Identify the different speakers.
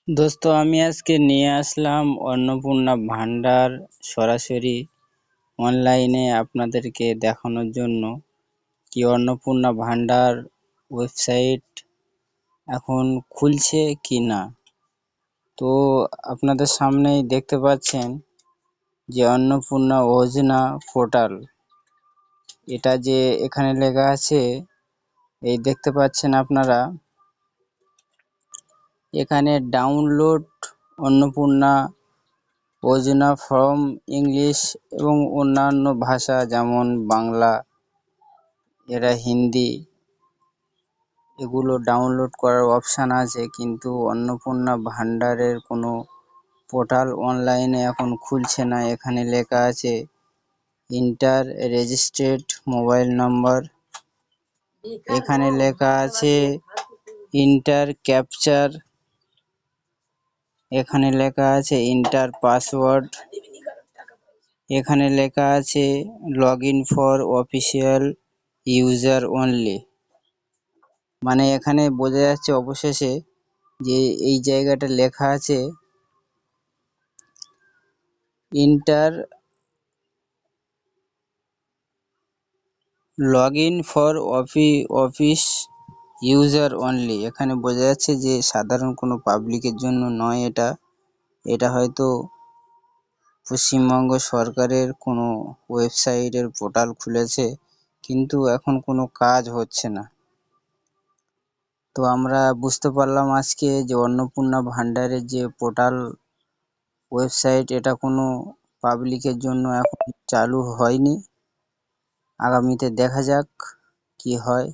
Speaker 1: দোস্ত, আমি আজকে নিয়ে আসলাম অন্নপূর্ণা ভান্ডার সরাসরি অনলাইনে আপনাদেরকে দেখানোর জন্য কি অন্নপূর্ণা ভান্ডার ওয়েবসাইট এখন খুলছে কি না। তো আপনাদের সামনেই দেখতে পাচ্ছেন যে অন্নপূর্ণা যোজনা পোর্টাল, এটা যে এখানে লেখা আছে, এই দেখতে পাচ্ছেন আপনারা, এখানে download Annapurna Yojana from English এবং অন্যান্য ভাষা যেমন বাংলা, হিন্দি, এগুলো ডাউনলোড করার অপশান আছে। কিন্তু অন্নপূর্ণা ভান্ডারের কোনো পোর্টাল অনলাইনে এখন খুলছে না। এখানে লেখা আছে ইন্টার রেজিস্ট্রেড মোবাইল নাম্বার, এখানে লেখা আছে ইন্টার ক্যাপচার, এখানে লেখা আছে ইন্টার পাসওয়ার্ড, এখানে লেখা আছে log in for official user only. মানে এখানে বোঝা যাচ্ছে অবশেষে যে এই জায়গাটা লেখা আছে inter log in for office user only. এখানে বোঝা যাচ্ছে যে সাধারণ কোনো পাবলিকের জন্য নয়, এটা হয়তো পশ্চিমবঙ্গ সরকারের কোনো ওয়েবসাইটের পোর্টাল খুলেছে, কিন্তু এখন কোনো কাজ হচ্ছে না। তো আমরা বুঝতে পারলাম আজকে যে অন্নপূর্ণা ভান্ডারের যে পোর্টাল ওয়েবসাইট, এটা কোনো পাবলিকের জন্য এখন চালু হয়নি। আগামীতে দেখা যাক কি হয়।